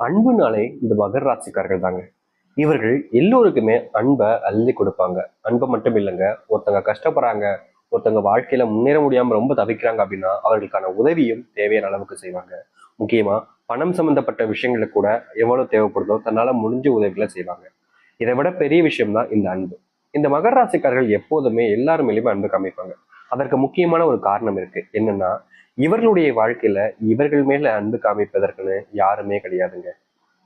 அன்புனாலே இந்த மகர ராசிக்காரர்கள் தாங்க. இவர்கள் எல்லோருக்குமே அன்பை அள்ளி கொடுப்பாங்க. அன்பை மட்டும் இல்லைங்க, ஒருத்தங்க கஷ்டப்படுறாங்க, ஒருத்தங்க வாழ்க்கையில முன்னேற முடியாம ரொம்ப தவிக்கிறாங்க அப்படின்னா அவர்களுக்கான உதவியும் தேவையான அளவுக்கு செய்வாங்க. முக்கியமா பணம் சம்பந்தப்பட்ட விஷயங்களை கூட எவ்வளவு தேவைப்படுதோ தன்னால முடிஞ்ச உதவிகளை செய்வாங்க. இதை விட பெரிய விஷயம் தான் இந்த அன்பு. இந்த மகர ராசிக்காரர்கள் எப்போதுமே எல்லாரும் மேலேயுமே அன்பு காமிப்பாங்க. அதற்கு முக்கியமான ஒரு காரணம் இருக்கு. என்னன்னா, இவர்களுடைய வாழ்க்கையில இவர்கள் மேல அன்பு காமிப்பதற்குன்னு யாருமே கிடையாதுங்க.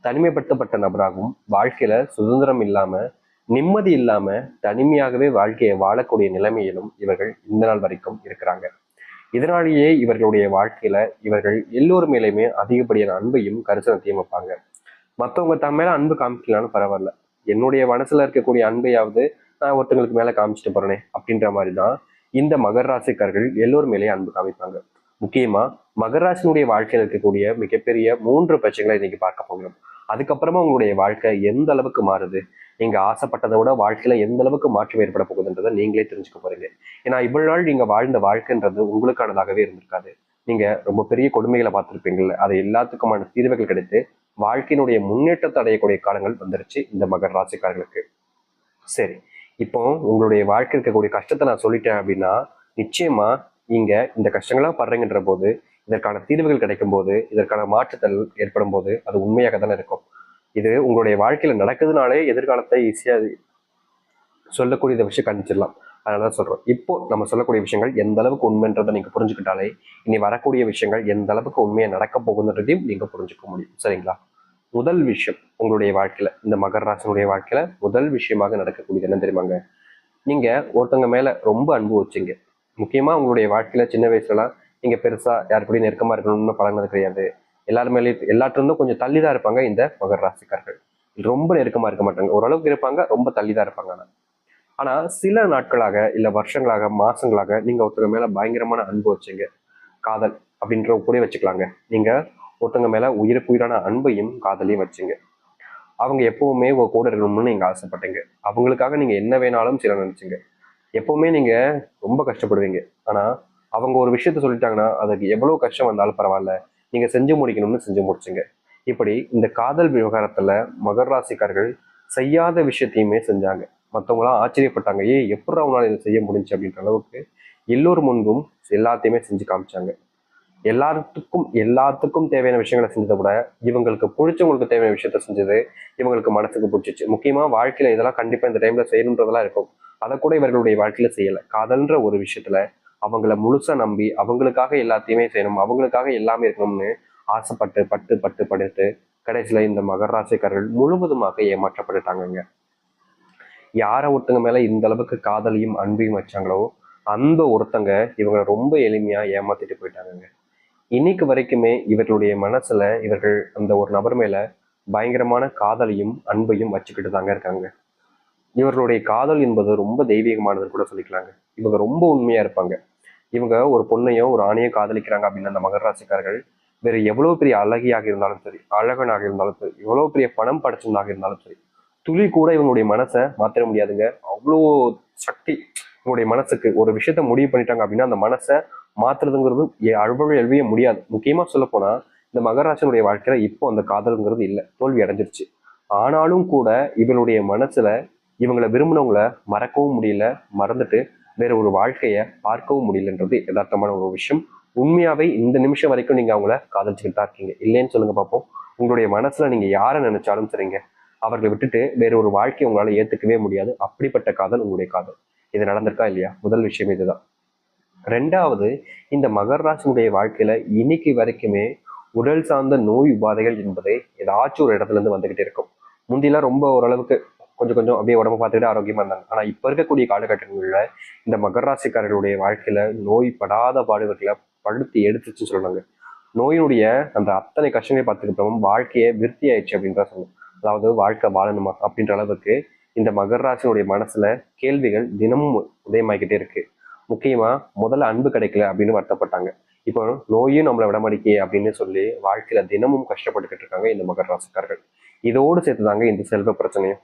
தனிமைப்படுத்தப்பட்ட நபராகவும் வாழ்க்கையில சுதந்திரம் இல்லாம நிம்மதி இல்லாம தனிமையாகவே வாழ்க்கையை வாழக்கூடிய நிலைமையிலும் இவர்கள் இந்த நாள் வரைக்கும் இருக்கிறாங்க. இதனாலேயே இவர்களுடைய வாழ்க்கையில இவர்கள் எல்லோரும் மேலேயுமே அதிகப்படியான அன்பையும் கரிசனத்தையும் வைப்பாங்க. மற்றவங்க தன் மேல அன்பு காமிக்கலான்னு பரவாயில்ல, என்னுடைய மனசுல இருக்கக்கூடிய அன்பையாவது நான் ஒருத்தங்களுக்கு மேல காமிச்சிட்டு போறேனே அப்படின்ற மாதிரிதான் இந்த மகர ராசிக்காரர்கள் எல்லோரும் மேலேயே அன்பு காமிப்பாங்க. முக்கியமா மகர ராசினுடைய வாழ்க்கையில் இருக்கக்கூடிய மிகப்பெரிய 3 பிரச்சனைகளை இன்னைக்கு பார்க்க போகிறோம். அதுக்கப்புறமா உங்களுடைய வாழ்க்கை எந்த அளவுக்கு மாறுது, நீங்க ஆசைப்பட்டதை விட வாழ்க்கையில எந்த அளவுக்கு மாற்றம் ஏற்பட போகுதுன்றதை நீங்களே தெரிஞ்சுக்க போறீங்க. ஏன்னா இவ்வளவு நாள் நீங்க வாழ்ந்த வாழ்க்கைன்றது உங்களுக்கானதாகவே இருந்திருக்காது. நீங்க ரொம்ப பெரிய கொடுமைகளை பார்த்திருப்பீங்கல்ல, அது எல்லாத்துக்குமான தீர்வுகள் கிடைத்து வாழ்க்கையினுடைய முன்னேற்றத்தை அடையக்கூடிய காலங்கள் வந்துருச்சு இந்த மகர ராசிக்காரர்களுக்கு. சரி, இப்போ உங்களுடைய வாழ்க்கை இருக்கக்கூடிய கஷ்டத்தை நான் சொல்லிட்டேன் அப்படின்னா நிச்சயமா நீங்க இந்த கஷ்டங்களாக படுறீங்கன்ற போது இதற்கான தீர்வுகள் கிடைக்கும் போது இதற்கான மாற்றுதல் ஏற்படும் போது அது உண்மையாக தானே இருக்கும். இது உங்களுடைய வாழ்க்கையில நடக்குதுனாலே எதிர்காலத்தை ஈஸியா சொல்லக்கூடிய இந்த விஷயம் கணிச்சிடலாம். அதனாலதான் சொல்றோம், இப்போ நம்ம சொல்லக்கூடிய விஷயங்கள் எந்த அளவுக்கு உண்மைன்றதை நீங்க புரிஞ்சுக்கிட்டாலே இனி வரக்கூடிய விஷயங்கள் எந்த அளவுக்கு உண்மையா நடக்க போகுதுன்றதையும் நீங்க புரிஞ்சுக்க முடியும். சரிங்களா? முதல் விஷயம், உங்களுடைய வாழ்க்கையில இந்த மகர ராசினுடைய வாழ்க்கையில முதல் விஷயமாக நடக்கக்கூடியது என்ன தெரியுமாங்க? நீங்க ஒருத்தவங்க மேல ரொம்ப அன்பு வச்சீங்க. முக்கியமா உங்களுடைய வாழ்க்கையில சின்ன வயசுலலாம் நீங்க பெருசா யாரு கூடயும் நெருக்கமா இருக்கணும்னு பழகினது கிடையாது. எல்லாருமே எல்லாத்திலிருந்தும் கொஞ்சம் தள்ளிதான் இருப்பாங்க இந்த மகர ராசிக்காரர்கள். ரொம்ப நெருக்கமா இருக்க மாட்டாங்க, ஓரளவுக்கு இருப்பாங்க, ரொம்ப தள்ளிதான் இருப்பாங்க. ஆனா சில நாட்களாக இல்ல வருஷங்களாக மாசங்களாக நீங்க ஒருத்தங்க மேல பயங்கரமான அன்பு வச்சீங்க. காதல் அப்படின்ற கூட வச்சுக்கலாங்க. நீங்க ஒருத்தங்க மேல உயிருக்கு உயிரான அன்பையும் காதலையும் வச்சீங்க. அவங்க எப்பவுமே உங்க கூட இருக்கணும்னு நீங்க ஆசைப்பட்டீங்க. அவங்களுக்காக நீங்க என்ன வேணாலும் செய்ய நினைச்சீங்க. எப்பவுமே நீங்க ரொம்ப கஷ்டப்படுவீங்க. ஆனா அவங்க ஒரு விஷயத்த சொல்லிட்டாங்கன்னா அதுக்கு எவ்வளவு கஷ்டம் வந்தாலும் பரவாயில்ல, நீங்க செஞ்சு முடிக்கணும்னு செஞ்சு முடிச்சுங்க. இப்படி இந்த காதல் விவகாரத்துல மகர ராசிக்காரர்கள் செய்யாத விஷயத்தையுமே செஞ்சாங்க. மற்றவங்களாம் ஆச்சரியப்பட்டாங்க, எப்படி அவங்களால இதை செய்ய முடிஞ்சு அப்படின்ற அளவுக்கு எல்லோர் முன்பும் எல்லாத்தையுமே செஞ்சு காமிச்சாங்க. எல்லாத்துக்கும் தேவையான விஷயங்களை செஞ்சதை விட இவங்களுக்கு பிடிச்சவங்களுக்கு தேவையான விஷயத்த செஞ்சது இவங்களுக்கு மனசுக்கு பிடிச்சிச்சு. முக்கியமா வாழ்க்கையில இதெல்லாம் கண்டிப்பா இந்த டைம்ல செய்யணுன்றதெல்லாம் இருக்கும். அதை கூட இவர்களுடைய வாழ்க்கையில செய்யல. காதல்ன்ற ஒரு விஷயத்துல அவங்கள முழுசா நம்பி அவங்களுக்காக எல்லாத்தையுமே செய்யணும், அவங்களுக்காக எல்லாமே இருக்கணும்னு ஆசைப்பட்டு பட்டு பட்டு படுத்து கடைசியில இந்த மகர ராசிக்காரர்கள் முழுவதுமாக ஏமாற்றப்பட்டுட்டாங்க. யாரை ஒருத்தங்க மேல இந்த அளவுக்கு காதலையும் அன்பையும் வச்சாங்களோ அந்த ஒருத்தங்க இவங்களை ரொம்ப எளிமையா ஏமாத்திட்டு போயிட்டாங்க. இன்னைக்கு வரைக்குமே இவர்களுடைய மனசுல இவர்கள் அந்த ஒரு நபர் மேல பயங்கரமான காதலையும் அன்பையும் வச்சுக்கிட்டு தாங்க இருக்காங்க. இவர்களுடைய காதல் என்பது ரொம்ப தெய்வீகமானதுன்னு கூட சொல்லிக்கலாங்க. இவங்க ரொம்ப உண்மையா இருப்பாங்க. இவங்க ஒரு பொண்ணையோ ஒரு ஆணையோ காதலிக்கிறாங்க அப்படின்னா அந்த மகர ராசிக்காரர்கள் வேற எவ்வளவு பெரிய அழகியாக இருந்தாலும் சரி, அழகனாக இருந்தாலும் சரி, எவ்வளவு பெரிய பணம் படைச்சவனாக இருந்தாலும் சரி, துளி கூட இவங்களுடைய மனசை மாத்திர முடியாதுங்க. அவ்வளோ சக்தி இவங்களுடைய மனசுக்கு. ஒரு விஷயத்த முடிவு பண்ணிட்டாங்க அப்படின்னா அந்த மனசை மாத்துறதுங்கிறது அவ்வளவு எழுதிய முடியாது. முக்கியமா சொல்ல போனா இந்த மகராசனுடைய வாழ்க்கையில இப்போ அந்த காதல்ங்கிறது இல்லை, தோல்வி அடைஞ்சிருச்சு. ஆனாலும் கூட இவனுடைய மனசுல இவங்களை விரும்பினவங்கள மறக்கவும் முடியல, மறந்துட்டு வேற ஒரு வாழ்க்கைய பார்க்கவும் முடியலன்றது யதார்த்தமான ஒரு விஷயம். உண்மையாவே இந்த நிமிஷம் வரைக்கும் நீங்க அவங்கள காதலிச்சுக்கிட்டு தான் இருக்கீங்க. இல்லைன்னு சொல்லுங்க பார்ப்போம். உங்களுடைய மனசுல நீங்க யாரை நினைச்சாலும் சரிங்க, அவர்களை விட்டுட்டு வேற ஒரு வாழ்க்கையை உங்களால ஏத்துக்கவே முடியாது. அப்படிப்பட்ட காதல் உங்களுடைய காதல். இது நடந்திருக்கா இல்லையா? முதல் விஷயம் இதுதான். ரெண்டாவது, இந்த மகர ராசினுடைய வாழ்க்கையில இன்னைக்கு வரைக்குமே உடல் சார்ந்த நோய் உபாதைகள் என்பது ஏதாச்சும் ஒரு இடத்துல இருந்து வந்துகிட்டே இருக்கும். முந்திலாம் ரொம்ப ஓரளவுக்கு கொஞ்சம் கொஞ்சம் அப்படியே உடம்பு பார்த்துக்கிட்டு ஆரோக்கியமா இருந்தாங்க. ஆனா இப்ப இருக்கக்கூடிய காலகட்டங்கள்ல இந்த மகர ராசிக்காரர்களுடைய வாழ்க்கையில நோய் படாத பாடுகளை படுத்தி எடுத்துச்சுன்னு சொல்றாங்க. நோயினுடைய அந்த அத்தனை கஷ்டங்களை பார்த்துக்கிட்டோம் வாழ்க்கையை விருத்தி ஆயிடுச்சு அப்படின்ற சொல்லணும். அதாவது வாழ்க்கை வாழணுமா அப்படின்ற அளவுக்கு இந்த மகர ராசினுடைய மனசுல கேள்விகள் தினமும் உதயமாகிக்கிட்டே இருக்கு. முக்கியமா முதல்ல அன்பு கிடைக்கல அப்படின்னு வருத்தப்பட்டாங்க. இப்போ நோயும் நம்மளை விடமாடிக்கே அப்படின்னு சொல்லி வாழ்க்கையில தினமும் கஷ்டப்பட்டுக்கிட்டு இருக்காங்க இந்த மகர ராசிக்காரர்கள். இதோடு சேர்த்துதாங்க இந்த செல்வ பிரச்சனையும்.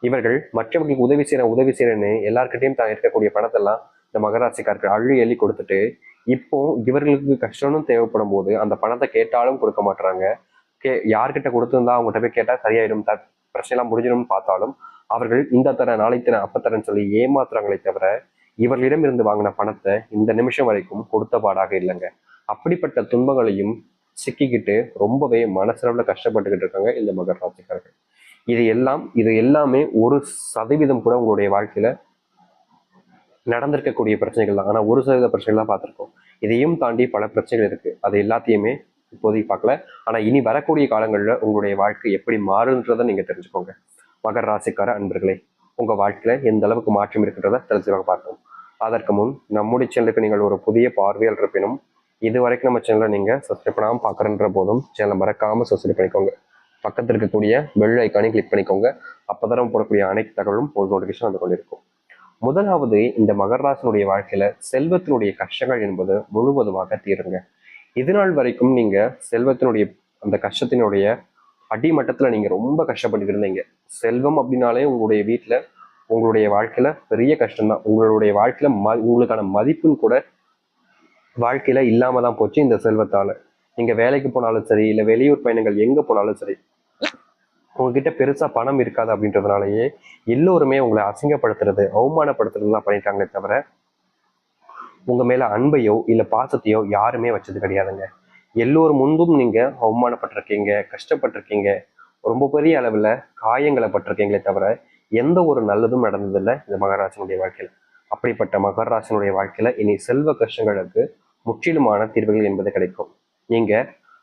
இவர்கள் மற்றவர்களுக்கு உதவி செய்யறேன்னு எல்லார்கிட்டையும் தான் இருக்கக்கூடிய பணத்தெல்லாம் இந்த மகராசிக்காரர்கள் அள்ளி எள்ளி கொடுத்துட்டு இப்போ இவர்களுக்கு கஷ்டம்னு தேவைப்படும் போது அந்த பணத்தை கேட்டாலும் கொடுக்க மாட்டாங்க. யார்கிட்ட கொடுத்துருந்தா அவங்ககிட்ட போய் கேட்டா சரியாயிடும், பிரச்சனைலாம் முடிஞ்சிடும்னு பார்த்தாலும் அவர்கள் இந்த தர நாளை தர அப்பத்தரன்னு சொல்லி ஏமாத்துறாங்களே தவிர இவர்களிடம் இருந்து வாங்கின பணத்தை இந்த நிமிஷம் வரைக்கும் கொடுத்த பாடாக இல்லைங்க. அப்படிப்பட்ட துன்பங்களையும் சிக்கிக்கிட்டு ரொம்பவே மனசளவுல கஷ்டப்பட்டுக்கிட்டு இருக்காங்க இந்த மகர ராசிக்காரர்கள். இது எல்லாமே 1% கூட உங்களுடைய வாழ்க்கையில நடந்திருக்கக்கூடிய பிரச்சனைகள் தான். ஆனா 1% பிரச்சனைகள் தான் பார்த்திருக்கோம். இதையும் தாண்டி பல பிரச்சனைகள் இருக்கு. அது எல்லாத்தையுமே இப்போதைக்கு பார்க்கல. ஆனா இனி வரக்கூடிய காலங்கள்ல உங்களுடைய வாழ்க்கை எப்படி மாறுன்றதை நீங்க தெரிஞ்சுக்கோங்க. மகர ராசிக்கார அன்பர்களே, உங்க வாழ்க்கையில எந்த அளவுக்கு மாற்றம் இருக்குன்றத தெரிஞ்சுக்காக பார்ப்போம். அதற்கு முன் நம்முடைய சேனலுக்கு நீங்கள் ஒரு புதிய பார்வையாளர் இருப்பினும் இது வரைக்கும் நம்ம சேனலை நீங்க சப்ஸ்கிரைப் பண்ணாமல் பார்க்குறன்ற போதும் சேனலை மறக்காம சப்ஸ்கிரைப் பண்ணிக்கோங்க. பக்கத்தில் இருக்கக்கூடிய பெல் ஐக்கானை கிளிக் பண்ணிக்கோங்க. அப்போதான் போடக்கூடிய அனைத்து தகவலும் ஒரு நோட்டிஃபிகேஷன் வந்து கொண்டிருக்கும். முதலாவது, இந்த மகர ராசினுடைய வாழ்க்கையில செல்வத்தினுடைய கஷ்டங்கள் என்பது முழுவதுமாக தீருங்க. இது நாள் வரைக்கும் நீங்க செல்வத்தினுடைய அந்த கஷ்டத்தினுடைய அடிமட்டத்துல நீங்க ரொம்ப கஷ்டப்பட்டு இருந்தீங்க. செல்வம் அப்படின்னாலே உங்களுடைய வீட்டுல உங்களுடைய வாழ்க்கையில பெரிய கஷ்டம்தான். உங்களுடைய வாழ்க்கையில உங்களுக்கான மதிப்புன்னு கூட வாழ்க்கையில இல்லாம தான் போச்சு இந்த செல்வத்தால. நீங்க வேலைக்கு போனாலும் சரி, இல்ல வெளியூர் பயணங்கள் எங்க போனாலும் சரி, உங்ககிட்ட பெருசா பணம் இருக்காது அப்படின்றதுனாலயே எல்லோருமே உங்களை அசிங்கப்படுத்துறது, அவமானப்படுத்துறதுலாம் பண்ணிட்டாங்களே தவிர உங்க மேல அன்பையோ இல்ல பாசத்தையோ யாருமே வச்சது கிடையாதுங்க. எல்லோரு முன்பும் நீங்க அவமானப்பட்டிருக்கீங்க, கஷ்டப்பட்டிருக்கீங்க, ரொம்ப பெரிய அளவுல காயங்களை பட்டிருக்கீங்களே தவிர எந்த ஒரு நல்லதும் நடந்ததில்லை இந்த மகராசனுடைய வாழ்க்கையில. அப்படிப்பட்ட மகராசனுடைய வாழ்க்கையில இனி செல்வ கஷ்டங்களுக்கு முற்றிலுமான தீர்வுகள் என்பது கிடைக்கும். நீங்க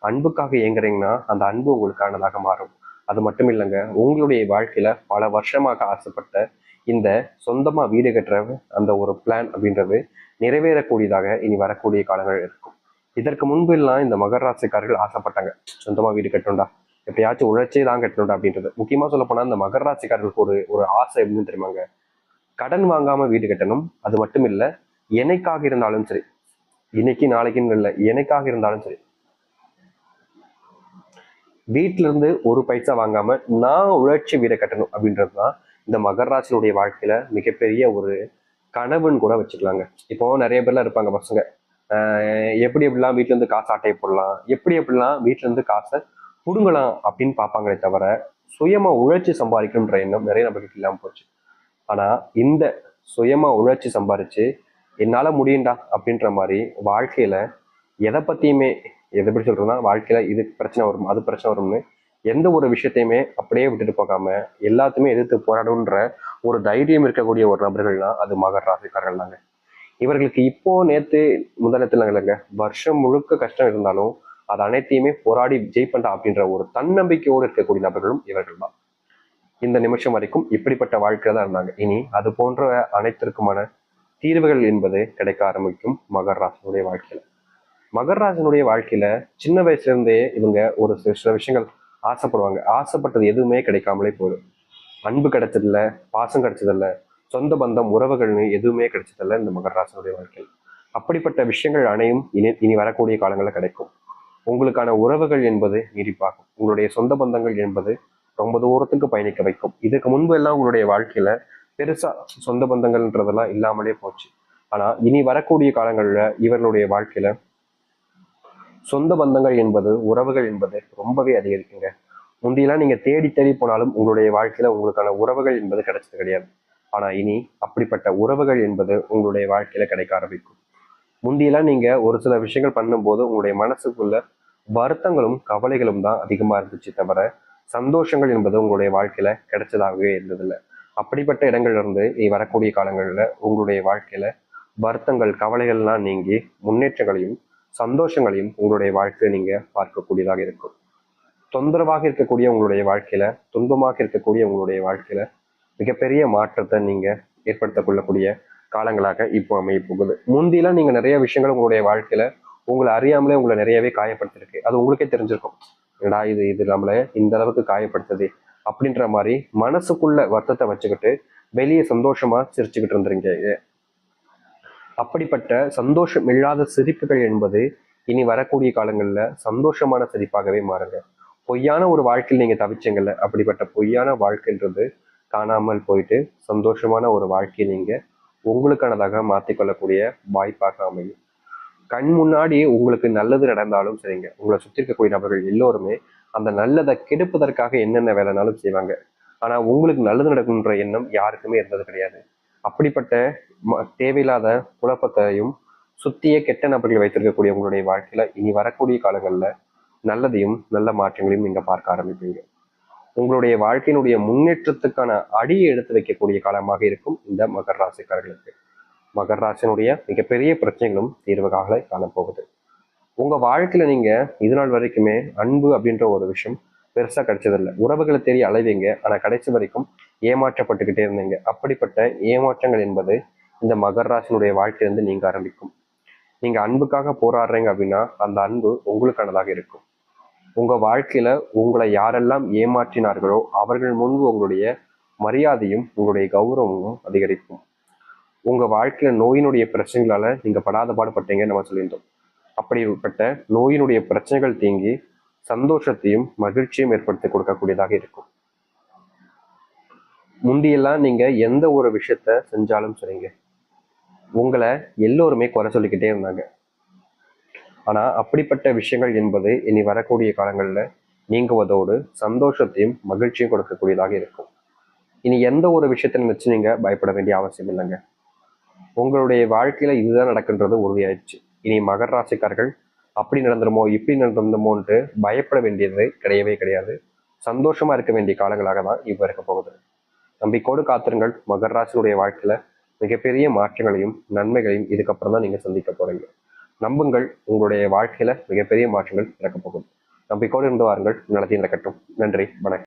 அன்புக்காக இயங்குறீங்கன்னா அந்த அன்பு உங்களுக்கானதாக மாறும். அது மட்டும் இல்லைங்க, உங்களுடைய வாழ்க்கையில பல வருஷமாக ஆசைப்பட்ட இந்த சொந்தமா வீடு கட்டுற அந்த ஒரு பிளான் அப்படின்றது நிறைவேறக்கூடியதாக இனி வரக்கூடிய காலங்கள் இருக்கும். இதற்கு முன்பு எல்லாம் இந்த மகர ராசிக்காரர்கள் ஆசைப்பட்டாங்க, சொந்தமா வீடு கட்டணும்டா, எப்படியாச்சும் உழைச்சே தான் கட்டணும்டா அப்படின்றது. முக்கியமா சொல்ல போனா இந்த மகர ராசிக்காரர்களுக்கு ஒரு ஆசை எப்படின்னு தெரியுமாங்க, கடன் வாங்காம வீடு கட்டணும். அது மட்டும் இல்ல, என்னைக்காக இருந்தாலும் சரி, இன்னைக்கு நாளைக்குன்னு இல்லை, என்னைக்காக இருந்தாலும் சரி, வீட்டுல இருந்து ஒரு பைசா வாங்காம நான் உழைச்சி வீடை கட்டணும் அப்படின்றதுதான் இந்த மகர ராசினுடைய வாழ்க்கையில மிகப்பெரிய ஒரு கனவுன்னு கூட வச்சுக்கலாங்க. இப்போ நிறைய பேர்லாம் இருப்பாங்க பசங்க, எப்படி எப்படிலாம் வீட்டுல இருந்து காசு ஆட்டையை போடலாம், எப்படி எப்படிலாம் வீட்டுல இருந்து காசை புடுங்கலாம் அப்படின்னு பார்ப்பாங்களே தவிர சுயமா உழைச்சி சம்பாதிக்கணுன்ற எண்ணம் நிறைய நபர்களுக்கு இல்லாம போச்சு. ஆனா இந்த சுயமா உழைச்சி சம்பாரிச்சு என்னால முடியும்டா அப்படின்ற மாதிரி வாழ்க்கையில எதை பத்தியுமே, எதை எப்படி சொல்றதுன்னா, வாழ்க்கையில இது பிரச்சனை வரும் அது பிரச்சனை வரும்னு எந்த ஒரு விஷயத்தையுமே அப்படியே விட்டுட்டு போகாம எல்லாத்தையுமே எதிர்த்து போராடுன்ற ஒரு தைரியம் இருக்கக்கூடிய ஒரு நபர்கள்னா அது மகர ராசிக்காரர்கள் தாங்க. இவர்களுக்கு இப்போ நேத்து முதலத்துல இல்லைங்க, வருஷம் முழுக்க கஷ்டம் இருந்தாலும் அது அனைத்தையுமே போராடி ஜெயிப்பண்டா அப்படின்ற ஒரு தன்னம்பிக்கையோடு இருக்கக்கூடிய நபர்களும் இவர்கள் தான். இந்த நிமிஷம் வரைக்கும் இப்படிப்பட்ட வாழ்க்கையில தான் இருந்தாங்க. இனி அது போன்ற அனைத்திற்குமான தீர்வுகள் என்பது கிடைக்க ஆரம்பிக்கும் மகர ராசினுடைய வாழ்க்கையில. மகர ராசினுடைய வாழ்க்கையில சின்ன வயசுல இருந்தே இவங்க ஒரு சில விஷயங்கள் ஆசைப்படுவாங்க. ஆசைப்பட்டது எதுவுமே கிடைக்காமலே போயிடும். அன்பு கிடைச்சதில்ல, பாசம் கிடைச்சதில்ல, சொந்த பந்தம் உறவுகள்னு எதுவுமே கிடைச்சதில்ல இந்த மகர ராசினுடைய வாழ்க்கையில். அப்படிப்பட்ட விஷயங்கள் அனையும் இனி வரக்கூடிய காலங்களில் கிடைக்கும். உங்களுக்கான உறவுகள் என்பது நீடிப்பாகும். உங்களுடைய சொந்த பந்தங்கள் என்பது ரொம்ப தூரத்துக்கு பயணிக்க வைக்கும். இதுக்கு முன்பு எல்லாம் உங்களுடைய வாழ்க்கையில பெருசா சொந்த பந்தங்கள்ன்றதெல்லாம் இல்லாமலே போச்சு. ஆனா இனி வரக்கூடிய காலங்கள்ல இவர்களுடைய வாழ்க்கையில சொந்த பந்தங்கள் என்பது, உறவுகள் என்பது ரொம்பவே அதிகரிக்குங்க. முந்தியெல்லாம் நீங்க தேடி தேடி போனாலும் உங்களுடைய வாழ்க்கையில உங்களுக்கான உறவுகள் என்பது கிடைச்சது கிடையாது. ஆனா இனி அப்படிப்பட்ட உறவுகள் என்பது உங்களுடைய வாழ்க்கையில கிடைக்க ஆரம்பிக்கும். முந்தியெல்லாம் நீங்க ஒரு சில விஷயங்கள் பண்ணும்போது உங்களுடைய மனசுக்குள்ள வருத்தங்களும் கவலைகளும் தான் அதிகமா இருந்துச்சு தவிர சந்தோஷங்கள் என்பது உங்களுடைய வாழ்க்கையில கிடைச்சதாகவே இருந்ததில்லை. அப்படிப்பட்ட இடங்கள்ல இருந்து வரக்கூடிய காலங்கள்ல உங்களுடைய வாழ்க்கையில வருத்தங்கள் கவலைகள்லாம் நீங்கி முன்னேற்றங்களையும் சந்தோஷங்களையும் உங்களுடைய வாழ்க்கையை நீங்க பார்க்கக்கூடியதாக இருக்கும். தொந்தரவாக இருக்கக்கூடிய உங்களுடைய வாழ்க்கையில, துன்பமாக இருக்கக்கூடிய உங்களுடைய வாழ்க்கையில மிகப்பெரிய மாற்றத்தை நீங்க ஏற்படுத்திக் கொள்ளக்கூடிய காலங்களாக இப்போ அமைய போகுது. முந்திலாம் நீங்க நிறைய விஷயங்கள் உங்களுடைய வாழ்க்கையில உங்களை அறியாமலே உங்களை நிறையவே காயப்படுத்திருக்கு. அது உங்களுக்கே தெரிஞ்சிருக்கும், ஏடா இது நம்மள இந்த அளவுக்கு காயப்படுத்துது அப்படின்ற மாதிரி மனசுக்குள்ள வருத்தத்தை வச்சுக்கிட்டு வெளியே சந்தோஷமா சிரிச்சுக்கிட்டு இருந்துருங்க. அப்படிப்பட்ட சந்தோஷம் இல்லாத சிரிப்புகள் என்பது இனி வரக்கூடிய காலங்கள்ல சந்தோஷமான சிரிப்பாகவே மாறுங்க. பொய்யான ஒரு வாழ்க்கையில் நீங்க தவிச்சீங்கல்ல, அப்படிப்பட்ட பொய்யான வாழ்க்கைன்றது காணாமல் போயிட்டு சந்தோஷமான ஒரு வாழ்க்கையை நீங்க உங்களுக்கானதாக மாற்றிக்கொள்ளக்கூடிய வாய்ப்பாக அமையும். கண் முன்னாடி உங்களுக்கு நல்லது நடந்தாலும் சரிங்க, உங்களை சுற்றி இருக்கக்கூடிய நபர்கள் எல்லோருமே அந்த நல்லதை கெடுப்பதற்காக என்னென்ன வேலைனாலும் செய்வாங்க. ஆனா உங்களுக்கு நல்லது நடக்குன்ற எண்ணம் யாருக்குமே இருந்தது கிடையாது. அப்படிப்பட்ட தேவையில்லாத குழப்பத்தையும் சுத்திய கெட்ட நபர்கள் வைத்திருக்கக்கூடிய உங்களுடைய வாழ்க்கையில இனி வரக்கூடிய காலங்கள்ல நல்லதையும் நல்ல மாற்றங்களையும் நீங்க பார்க்க ஆரம்பிப்பீங்க. உங்களுடைய வாழ்க்கையினுடைய முன்னேற்றத்துக்கான அடியை எடுத்து வைக்கக்கூடிய காலமாக இருக்கும் இந்த மகர ராசிக்காரர்களுக்கு. மகர ராசியினுடைய மிகப்பெரிய பிரச்சனைகளும் தீர்வுகாக காணப்போகுது. உங்க வாழ்க்கையில நீங்க இது நாள் வரைக்குமே அன்பு அப்படின்ற ஒரு விஷயம் பெருசா கிடைச்சதில்லை. உறவுகளை தேடி அலைவீங்க, ஆனா கடைசி வரைக்கும் ஏமாற்றப்பட்டுக்கிட்டே இருந்தீங்க. அப்படிப்பட்ட ஏமாற்றங்கள் என்பது இந்த மகர ராசினுடைய வாழ்க்கையிலிருந்து நீங்க ஆரம்பிக்கும். நீங்க அன்புக்காக போராடுறீங்க அப்படின்னா அந்த அன்பு உங்களுக்கானதாக இருக்கும். உங்க வாழ்க்கையில உங்களை யாரெல்லாம் ஏமாற்றினார்களோ அவர்கள் முன்பு உங்களுடைய மரியாதையும் உங்களுடைய கௌரவமும் அதிகரிக்கும். உங்க வாழ்க்கையில நோயினுடைய பிரச்சனைகளால நீங்க படாத பாடுபட்டீங்கன்னு நம்ம சொல்லியிருந்தோம். அப்படிப்பட்ட நோயினுடைய பிரச்சனைகள் தீங்கி சந்தோஷத்தையும் மகிழ்ச்சியும் ஏற்படுத்தி கொடுக்கக்கூடியதாக இருக்கும். முந்தியெல்லாம் நீங்க எந்த ஒரு விஷயத்த செஞ்சாலும் சரிங்க, உங்களை எல்லோருமே குறை சொல்லிக்கிட்டே இருந்தாங்க. ஆனா அப்படிப்பட்ட விஷயங்கள் என்பது இனி வரக்கூடிய காலங்கள்ல நீங்குவதோடு சந்தோஷத்தையும் மகிழ்ச்சியும் கொடுக்கக்கூடியதாக இருக்கும். இனி எந்த ஒரு விஷயத்தை நினைச்சு நீங்க பயப்பட வேண்டிய அவசியம் இல்லைங்க. உங்களுடைய வாழ்க்கையில இதுதான் நடக்கின்றது உறுதியாயிடுச்சு. இனி மகர ராசிக்காரர்கள் அப்படி நடந்துருமோ இப்படி நடந்துருமோன்ட்டு பயப்பட வேண்டியது கிடையவே கிடையாது. சந்தோஷமா இருக்க வேண்டிய காலங்களாக தான் இப்ப இருக்க போகுது. நம்பிக்கோடு காத்திருங்கள். மகர ராசியுடைய வாழ்க்கையில மிகப்பெரிய மாற்றங்களையும் நன்மைகளையும் இதுக்கப்புறம் தான் நீங்க சந்திக்க போறீங்க. நம்புங்கள், உங்களுடைய வாழ்க்கையில மிகப்பெரிய மாற்றங்கள் நடக்க போகும். நம்பிக்கோடு இருந்து வாருங்கள். நல்லதே நடக்கட்டும். நன்றி, வணக்கம்.